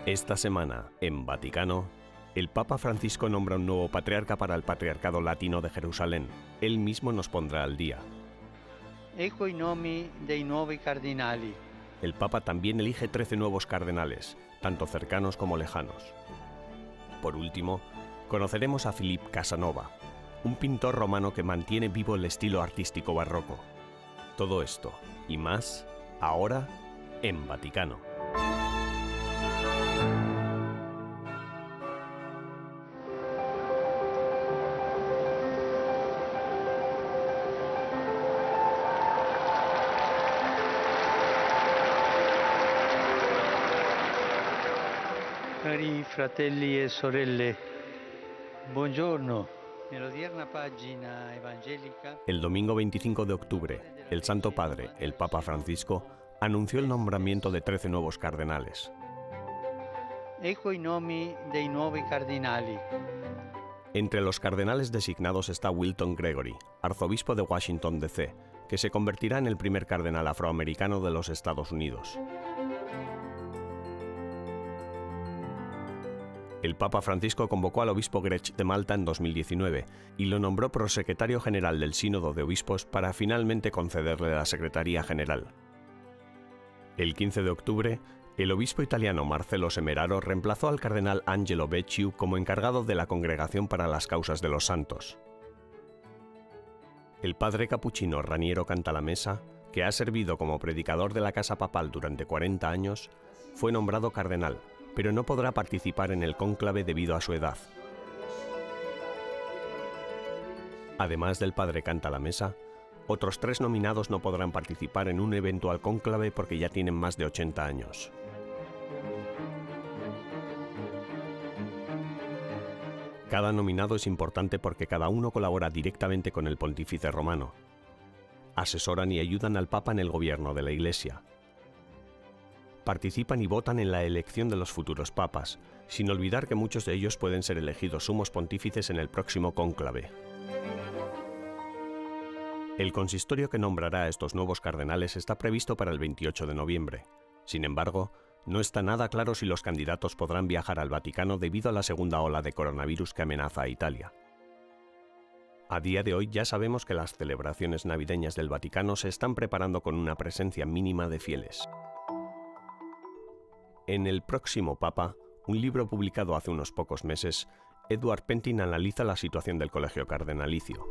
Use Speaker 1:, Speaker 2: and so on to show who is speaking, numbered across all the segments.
Speaker 1: Esta semana, en Vaticano, el Papa Francisco nombra un nuevo patriarca para el Patriarcado Latino de Jerusalén. Él mismo nos pondrá al día.
Speaker 2: Ecco i nomi dei nuovi cardinali.
Speaker 1: El Papa también elige 13 nuevos cardenales, tanto cercanos como lejanos. Por último, conoceremos a Philippe Casanova, un pintor romano que mantiene vivo el estilo artístico barroco. Todo esto y más, ahora, en Vaticano.
Speaker 2: Cari fratelli e sorelle, buongiorno. Nell'odierna pagina evangelica.
Speaker 1: El domingo 25 de octubre, el Santo Padre, el Papa Francisco, anunció el nombramiento de 13 nuevos cardenales.
Speaker 2: Ecco i nomi dei nuovi cardinali.
Speaker 1: Entre los cardenales designados está Wilton Gregory, arzobispo de Washington, D.C., que se convertirá en el primer cardenal afroamericano de los Estados Unidos. El Papa Francisco convocó al obispo Grech de Malta en 2019 y lo nombró prosecretario general del Sínodo de Obispos para finalmente concederle la Secretaría General. El 15 de octubre, el obispo italiano Marcello Semeraro reemplazó al cardenal Angelo Becciu como encargado de la Congregación para las Causas de los Santos. El padre capuchino Raniero Cantalamessa, que ha servido como predicador de la Casa Papal durante 40 años, fue nombrado cardenal, pero no podrá participar en el cónclave debido a su edad. Además del padre Cantalamessa, otros 3 nominados no podrán participar en un eventual cónclave porque ya tienen más de 80 años. Cada nominado es importante porque cada uno colabora directamente con el pontífice romano. Asesoran y ayudan al Papa en el gobierno de la Iglesia. Participan y votan en la elección de los futuros papas, sin olvidar que muchos de ellos pueden ser elegidos sumos pontífices en el próximo cónclave. El consistorio que nombrará a estos nuevos cardenales está previsto para el 28 de noviembre. Sin embargo, no está nada claro si los candidatos podrán viajar al Vaticano debido a la segunda ola de coronavirus que amenaza a Italia. A día de hoy ya sabemos que las celebraciones navideñas del Vaticano se están preparando con una presencia mínima de fieles. En El próximo Papa, un libro publicado hace unos pocos meses, Edward Pentin analiza la situación del colegio cardenalicio.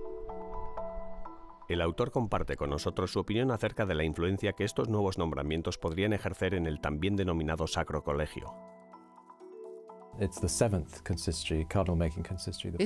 Speaker 1: El autor comparte con nosotros su opinión acerca de la influencia que estos nuevos nombramientos podrían ejercer en el también denominado Sacro Colegio.
Speaker 3: Es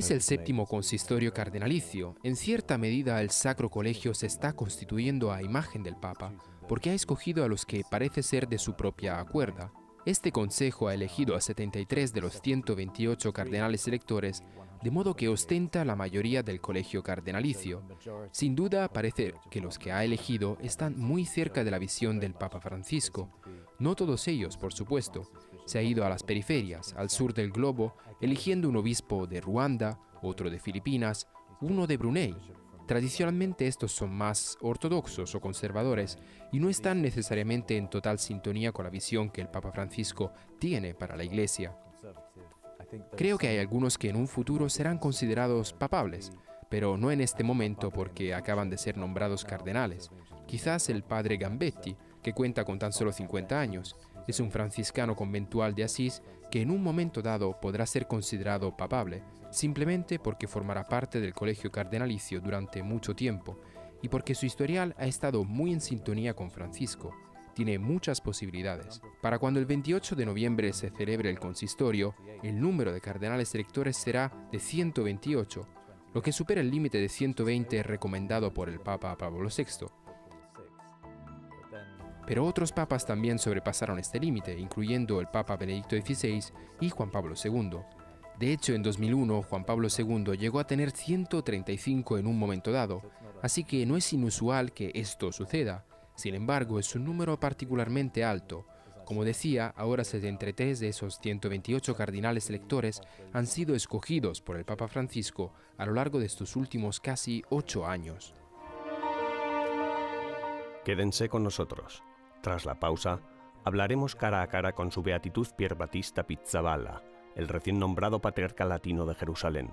Speaker 3: el séptimo consistorio cardenalicio. En cierta medida, el Sacro Colegio se está constituyendo a imagen del Papa, porque ha escogido a los que parece ser de su propia cuerda. Este consejo ha elegido a 73 de los 128 cardenales electores, de modo que ostenta la mayoría del colegio cardenalicio. Sin duda, parece que los que ha elegido están muy cerca de la visión del Papa Francisco. No todos ellos, por supuesto. Se ha ido a las periferias, al sur del globo, eligiendo un obispo de Ruanda, otro de Filipinas, uno de Brunei. Tradicionalmente estos son más ortodoxos o conservadores y no están necesariamente en total sintonía con la visión que el Papa Francisco tiene para la Iglesia. Creo que hay algunos que en un futuro serán considerados papables, pero no en este momento porque acaban de ser nombrados cardenales. Quizás el padre Gambetti, que cuenta con tan solo 50 años, es un franciscano conventual de Asís que en un momento dado podrá ser considerado papable, simplemente porque formará parte del colegio cardenalicio durante mucho tiempo y porque su historial ha estado muy en sintonía con Francisco. Tiene muchas posibilidades. Para cuando el 28 de noviembre se celebre el consistorio, el número de cardenales electores será de 128, lo que supera el límite de 120 recomendado por el Papa Pablo VI. Pero otros papas también sobrepasaron este límite, incluyendo el Papa Benedicto XVI y Juan Pablo II. De hecho, en 2001, Juan Pablo II llegó a tener 135 en un momento dado, así que no es inusual que esto suceda. Sin embargo, es un número particularmente alto. Como decía, ahora 73 de esos 128 cardenales electores han sido escogidos por el Papa Francisco a lo largo de estos últimos casi 8 años.
Speaker 1: Quédense con nosotros. Tras la pausa, Hablaremos cara a cara con su beatitud Pier Battista Pizzaballa, el recién nombrado patriarca latino de Jerusalén.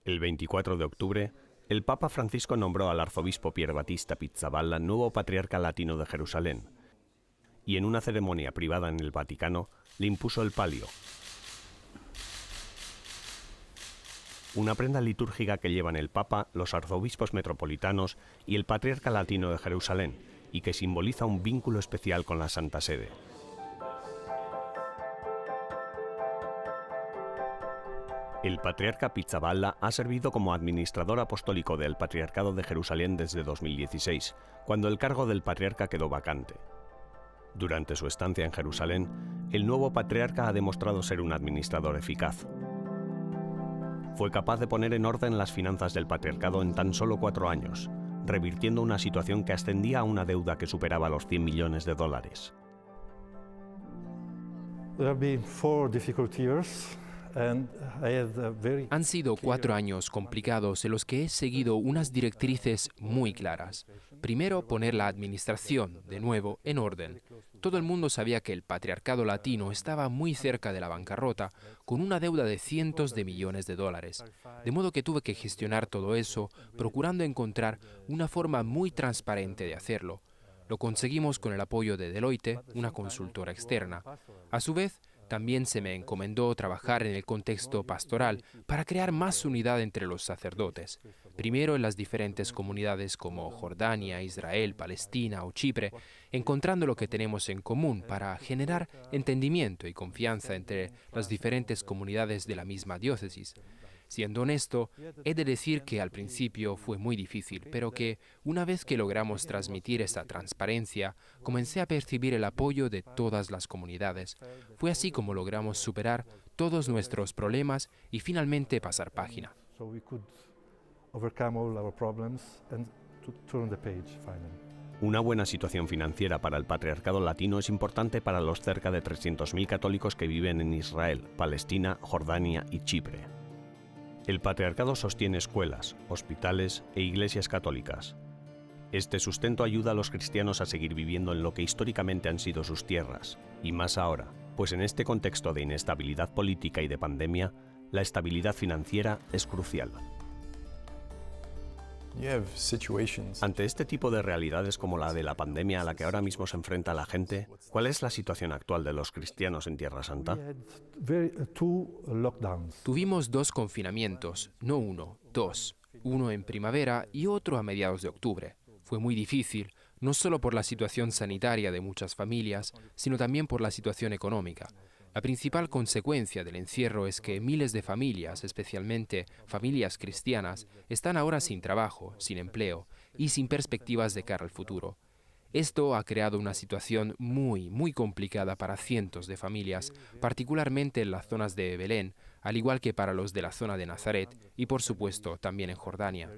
Speaker 1: El 24 de octubre, el Papa Francisco nombró al arzobispo Pier Battista Pizzaballa nuevo patriarca latino de Jerusalén, y en una ceremonia privada en el Vaticano le impuso el palio, una prenda litúrgica que llevan el Papa, los arzobispos metropolitanos y el patriarca latino de Jerusalén, y que simboliza un vínculo especial con la Santa Sede. El patriarca Pizzaballa ha servido como administrador apostólico del Patriarcado de Jerusalén desde 2016, cuando el cargo del patriarca quedó vacante. Durante su estancia en Jerusalén, el nuevo patriarca ha demostrado ser un administrador eficaz. Fue capaz de poner en orden las finanzas del patriarcado en tan solo 4 años, revirtiendo una situación que ascendía a una deuda que superaba los $100 millones.
Speaker 4: There have been 4 difficult years.
Speaker 3: Han sido 4 años complicados en los que he seguido unas directrices muy claras. Primero, poner la administración, de nuevo, en orden. Todo el mundo sabía que el patriarcado latino estaba muy cerca de la bancarrota, con una deuda de cientos de millones de dólares. De modo que tuve que gestionar todo eso, procurando encontrar una forma muy transparente de hacerlo. Lo conseguimos con el apoyo de Deloitte, una consultora externa. A su vez, también se me encomendó trabajar en el contexto pastoral para crear más unidad entre los sacerdotes, primero en las diferentes comunidades como Jordania, Israel, Palestina o Chipre, encontrando lo que tenemos en común para generar entendimiento y confianza entre las diferentes comunidades de la misma diócesis. Siendo honesto, he de decir que al principio fue muy difícil, pero que una vez que logramos transmitir esa transparencia, comencé a percibir el apoyo de todas las comunidades. Fue así como logramos superar todos nuestros problemas y finalmente pasar página.
Speaker 1: Una buena situación financiera para el patriarcado latino es importante para los cerca de 300.000 católicos que viven en Israel, Palestina, Jordania y Chipre. El patriarcado sostiene escuelas, hospitales e iglesias católicas. Este sustento ayuda a los cristianos a seguir viviendo en lo que históricamente han sido sus tierras, y más ahora, pues en este contexto de inestabilidad política y de pandemia, la estabilidad financiera es crucial. Ante este tipo de realidades como la de la pandemia a la que ahora mismo se enfrenta la gente, ¿cuál es la situación actual de los cristianos en Tierra Santa?
Speaker 3: Tuvimos 2 confinamientos, no 1, 2. Uno en primavera y otro a mediados de octubre. Fue muy difícil, no solo por la situación sanitaria de muchas familias, sino también por la situación económica. La principal consecuencia del encierro es que miles de familias, especialmente familias cristianas, están ahora sin trabajo, sin empleo y sin perspectivas de cara al futuro. Esto ha creado una situación muy complicada para cientos de familias, particularmente en las zonas de Belén, al igual que para los de la zona de Nazaret y, por supuesto, también en Jordania.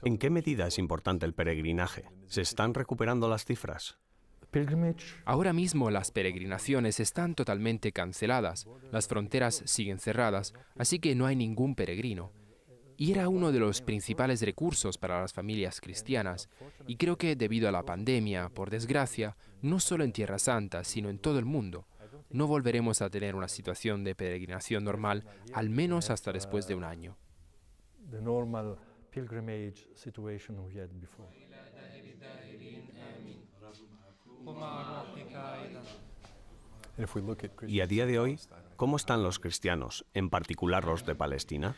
Speaker 1: ¿En qué medida es importante el peregrinaje? ¿Se están recuperando las cifras?
Speaker 3: Ahora mismo las peregrinaciones están totalmente canceladas, las fronteras siguen cerradas, así que no hay ningún peregrino. Y era uno de los principales recursos para las familias cristianas, y creo que debido a la pandemia, por desgracia, no solo en Tierra Santa, sino en todo el mundo, no volveremos a tener una situación de peregrinación normal, al menos hasta después de un año.
Speaker 1: Y a día de hoy, ¿cómo están los cristianos, en particular los de Palestina?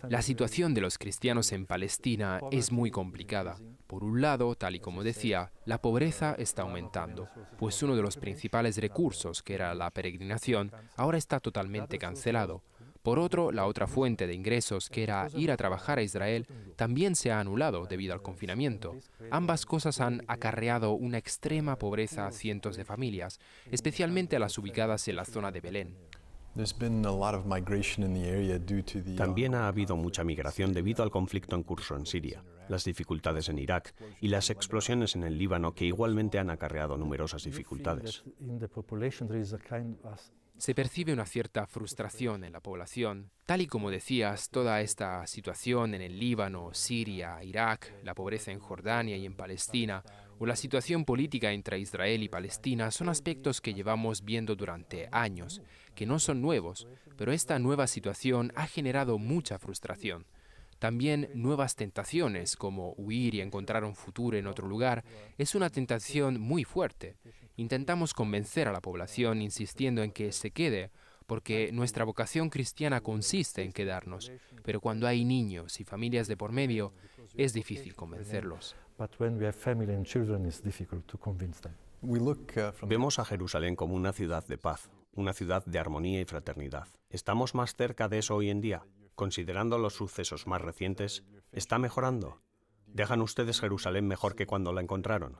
Speaker 3: La situación de los cristianos en Palestina es muy complicada. Por un lado, tal y como decía, la pobreza está aumentando, pues uno de los principales recursos, que era la peregrinación, ahora está totalmente cancelado. Por otro, la otra fuente de ingresos, que era ir a trabajar a Israel, también se ha anulado debido al confinamiento. Ambas cosas han acarreado una extrema pobreza a cientos de familias, especialmente a las ubicadas en la zona de Belén.
Speaker 1: También ha habido mucha migración debido al conflicto en curso en Siria, las dificultades en Irak y las explosiones en el Líbano, que igualmente han acarreado numerosas dificultades.
Speaker 3: Se percibe una cierta frustración en la población. Tal y como decías, toda esta situación en el Líbano, Siria, Irak, la pobreza en Jordania y en Palestina, o la situación política entre Israel y Palestina son aspectos que llevamos viendo durante años, que no son nuevos, pero esta nueva situación ha generado mucha frustración. También nuevas tentaciones, como huir y encontrar un futuro en otro lugar, es una tentación muy fuerte. Intentamos convencer a la población insistiendo en que se quede, porque nuestra vocación cristiana consiste en quedarnos, pero cuando hay niños y familias de por medio, es difícil convencerlos.
Speaker 1: Vemos a Jerusalén como una ciudad de paz, una ciudad de armonía y fraternidad. ¿Estamos más cerca de eso hoy en día? Considerando los sucesos más recientes, ¿está mejorando? ¿Dejan ustedes Jerusalén mejor que cuando la encontraron?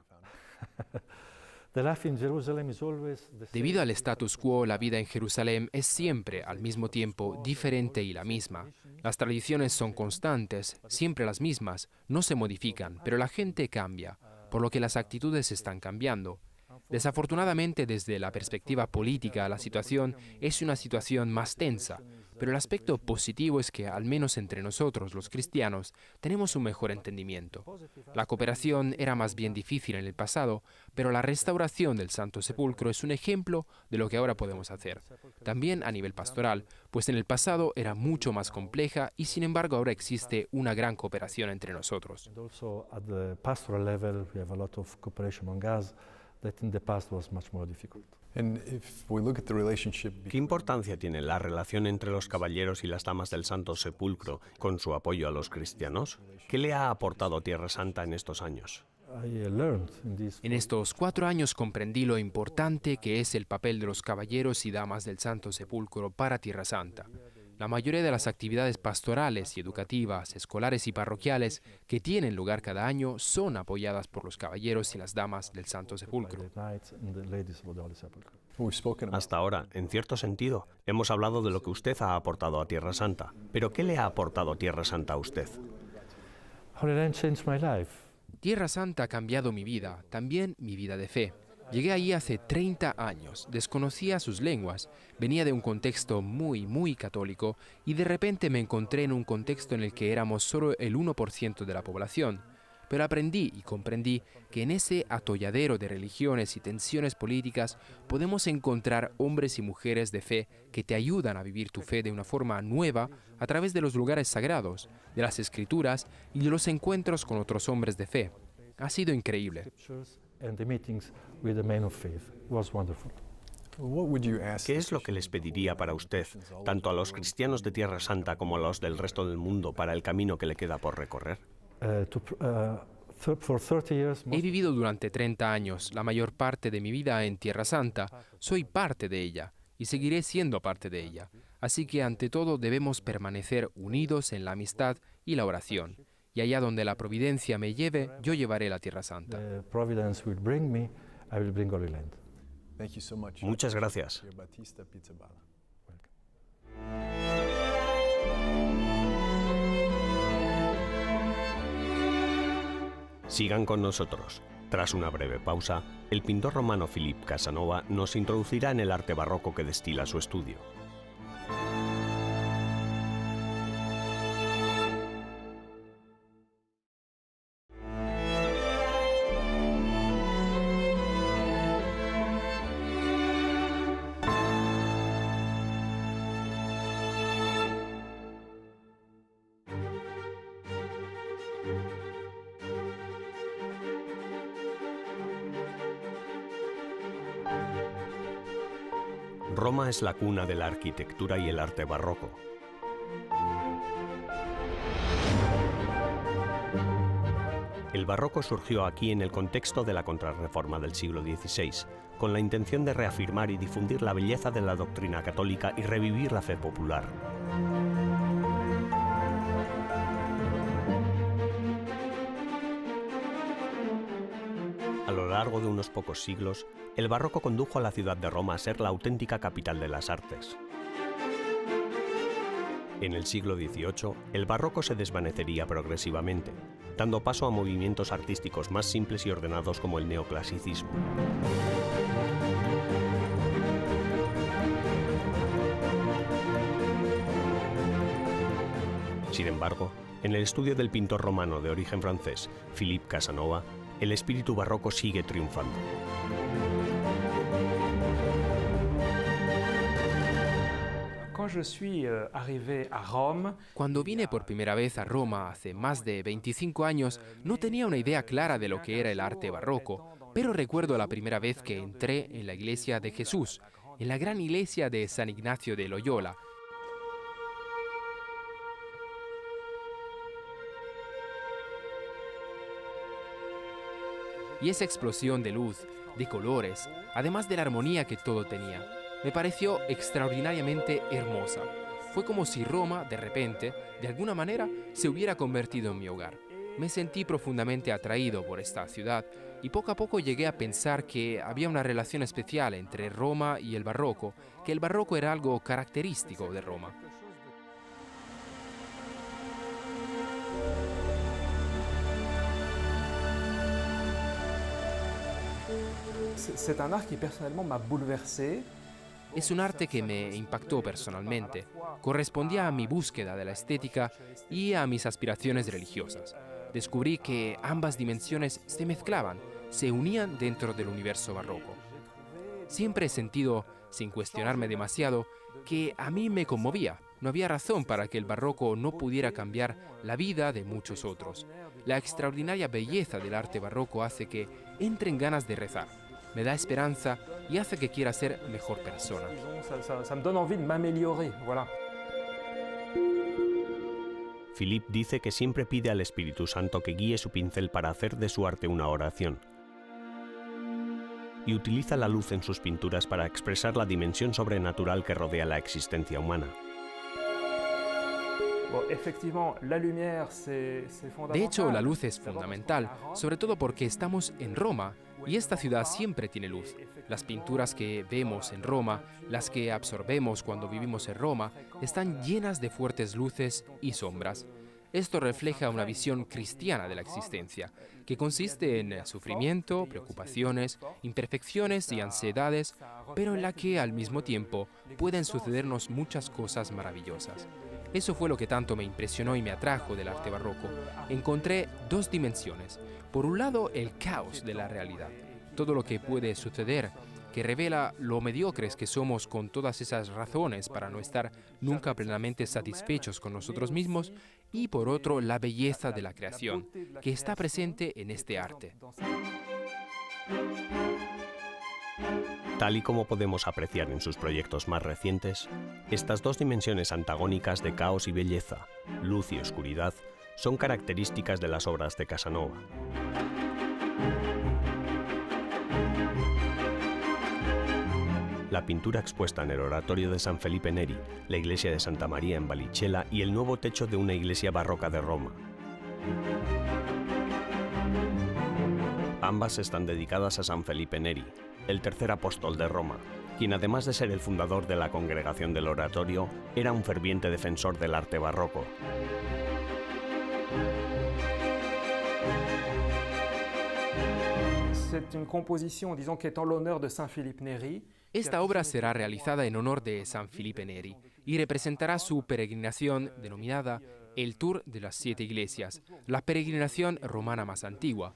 Speaker 3: Debido al status quo, la vida en Jerusalén es siempre, al mismo tiempo, diferente y la misma. Las tradiciones son constantes, siempre las mismas, no se modifican, pero la gente cambia, por lo que las actitudes están cambiando. Desafortunadamente, desde la perspectiva política, la situación es una situación más tensa, pero el aspecto positivo es que, al menos entre nosotros, los cristianos, tenemos un mejor entendimiento. La cooperación era más bien difícil en el pasado, pero la restauración del Santo Sepulcro es un ejemplo de lo que ahora podemos hacer. También a nivel pastoral, pues en el pasado era mucho más compleja y sin embargo ahora existe una gran cooperación entre nosotros.
Speaker 1: ¿Qué importancia tiene la relación entre los caballeros y las damas del Santo Sepulcro con su apoyo a los cristianos? ¿Qué le ha aportado Tierra Santa en estos años?
Speaker 3: En estos 4 años comprendí lo importante que es el papel de los caballeros y damas del Santo Sepulcro para Tierra Santa. La mayoría de las actividades pastorales y educativas, escolares y parroquiales que tienen lugar cada año son apoyadas por los caballeros y las damas del Santo Sepulcro.
Speaker 1: Hasta ahora, en cierto sentido, hemos hablado de lo que usted ha aportado a Tierra Santa. ¿Pero qué le ha aportado Tierra Santa a usted?
Speaker 3: Tierra Santa ha cambiado mi vida, también mi vida de fe. Llegué allí hace 30 años, desconocía sus lenguas, venía de un contexto muy católico y de repente me encontré en un contexto en el que éramos solo el 1% de la población. Pero aprendí y comprendí que en ese atolladero de religiones y tensiones políticas podemos encontrar hombres y mujeres de fe que te ayudan a vivir tu fe de una forma nueva a través de los lugares sagrados, de las escrituras y de los encuentros con otros hombres de fe. Ha sido increíble.
Speaker 1: ¿Qué es lo que les pediría para usted, tanto a los cristianos de Tierra Santa como a los del resto del mundo, para el camino que le queda por recorrer?
Speaker 3: He vivido durante 30 años, la mayor parte de mi vida en Tierra Santa. Soy parte de ella y seguiré siendo parte de ella. Así que ante todo debemos permanecer unidos en la amistad y la oración. Y allá donde la providencia me lleve, yo llevaré la Tierra Santa.
Speaker 1: Muchas gracias. Sigan con nosotros. Tras una breve pausa, el pintor romano Philippe Casanova nos introducirá en el arte barroco que destila su estudio. Roma es la cuna de la arquitectura y el arte barroco. El barroco surgió aquí en el contexto de la Contrarreforma del siglo XVI, con la intención de reafirmar y difundir la belleza de la doctrina católica y revivir la fe popular. A lo largo de unos pocos siglos, el barroco condujo a la ciudad de Roma a ser la auténtica capital de las artes. En el siglo XVIII, el barroco se desvanecería progresivamente, dando paso a movimientos artísticos más simples y ordenados como el neoclasicismo. Sin embargo, en el estudio del pintor romano de origen francés, Philippe Casanova, el espíritu barroco sigue triunfando.
Speaker 3: Cuando vine por primera vez a Roma hace más de 25 años, no tenía una idea clara de lo que era el arte barroco, pero recuerdo la primera vez que entré en la iglesia de Jesús, en la gran iglesia de San Ignacio de Loyola. Y esa explosión de luz, de colores, además de la armonía que todo tenía, me pareció extraordinariamente hermosa. Fue como si Roma, de repente, de alguna manera, se hubiera convertido en mi hogar. Me sentí profundamente atraído por esta ciudad y poco a poco llegué a pensar que había una relación especial entre Roma y el barroco, que el barroco era algo característico de Roma.
Speaker 5: C'est un art qui personnellement m'a bouleversé.
Speaker 3: Es un arte que me impactó personalmente, correspondía a mi búsqueda de la estética y a mis aspiraciones religiosas. Descubrí que ambas dimensiones se mezclaban, se unían dentro del universo barroco. Siempre he sentido, sin cuestionarme demasiado, que a mí me conmovía. No había razón para que el barroco no pudiera cambiar la vida de muchos otros. La extraordinaria belleza del arte barroco hace que entre en ganas de rezar. Me da esperanza y hace que quiera ser mejor persona.
Speaker 5: Ça me donne envie de m'améliorer, voilà.
Speaker 1: Philippe dice que siempre pide al Espíritu Santo que guíe su pincel para hacer de su arte una oración. Y utiliza la luz en sus pinturas para expresar la dimensión sobrenatural que rodea la existencia humana.
Speaker 3: De hecho, la luz es fundamental, sobre todo porque estamos en Roma y esta ciudad siempre tiene luz. Las pinturas que vemos en Roma, las que absorbemos cuando vivimos en Roma, están llenas de fuertes luces y sombras. Esto refleja una visión cristiana de la existencia, que consiste en sufrimiento, preocupaciones, imperfecciones y ansiedades, pero en la que al mismo tiempo pueden sucedernos muchas cosas maravillosas. Eso fue lo que tanto me impresionó y me atrajo del arte barroco. Encontré dos dimensiones. Por un lado, el caos de la realidad, todo lo que puede suceder, que revela lo mediocres que somos con todas esas razones para no estar nunca plenamente satisfechos con nosotros mismos, y por otro, la belleza de la creación, que está presente en este arte.
Speaker 1: Tal y como podemos apreciar en sus proyectos más recientes, estas dos dimensiones antagónicas de caos y belleza, luz y oscuridad, son características de las obras de Casanova. La pintura expuesta en el oratorio de San Felipe Neri, la iglesia de Santa María en Vallicella y el nuevo techo de una iglesia barroca de Roma. Ambas están dedicadas a San Felipe Neri, el tercer apóstol de Roma, quien además de ser el fundador de la congregación del oratorio, era un ferviente defensor del arte barroco.
Speaker 5: C'est une composition, disons, qui est en l'honneur de Saint Philippe Neri.
Speaker 3: Esta obra será realizada en honor de San Felipe Neri y representará su peregrinación denominada el Tour de las Siete Iglesias, la peregrinación romana más antigua.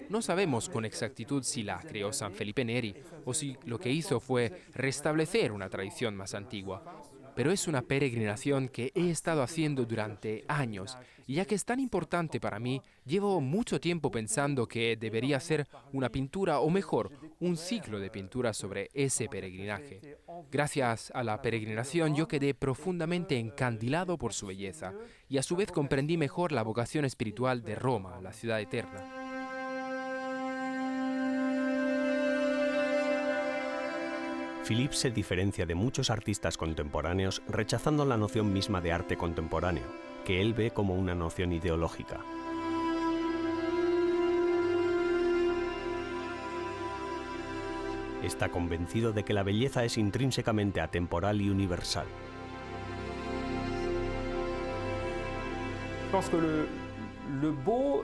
Speaker 3: No sabemos con exactitud si la creó San Felipe Neri o si lo que hizo fue restablecer una tradición más antigua, pero es una peregrinación que he estado haciendo durante años y ya que es tan importante para mí, llevo mucho tiempo pensando que debería hacer una pintura o mejor, un ciclo de pinturas sobre ese peregrinaje. Gracias a la peregrinación yo quedé profundamente encandilado por su belleza y a su vez comprendí mejor la vocación espiritual de Roma, la ciudad eterna.
Speaker 1: Philippe se diferencia de muchos artistas contemporáneos rechazando la noción misma de arte contemporáneo, que él ve como una noción ideológica. Está convencido de que la belleza es intrínsecamente atemporal y universal.
Speaker 5: Je pense que le beau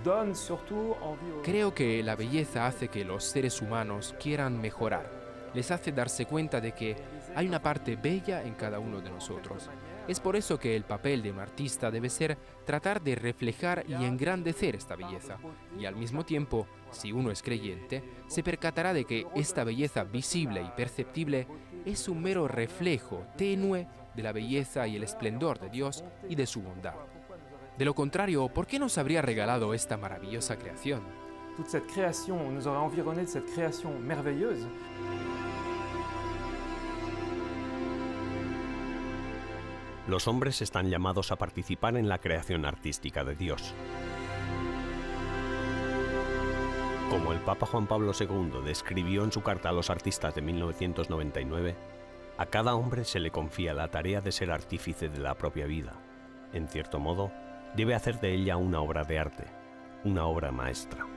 Speaker 5: donne surtout envie aux...
Speaker 3: Creo que la belleza hace que los seres humanos quieran mejorar. Les hace darse cuenta de que hay una parte bella en cada uno de nosotros. Es por eso que el papel de un artista debe ser tratar de reflejar y engrandecer esta belleza. Y al mismo tiempo, si uno es creyente, se percatará de que esta belleza visible y perceptible es un mero reflejo tenue de la belleza y el esplendor de Dios y de su bondad. De lo contrario, ¿por qué nos habría regalado esta maravillosa creación?
Speaker 5: Toute cette création, nous aurait environné de cette création merveilleuse.
Speaker 1: Los hombres están llamados a participar en la creación artística de Dios. Como el Papa Juan Pablo II describió en su carta a los artistas de 1999, a cada hombre se le confía la tarea de ser artífice de la propia vida. En cierto modo, debe hacer de ella una obra de arte, una obra maestra.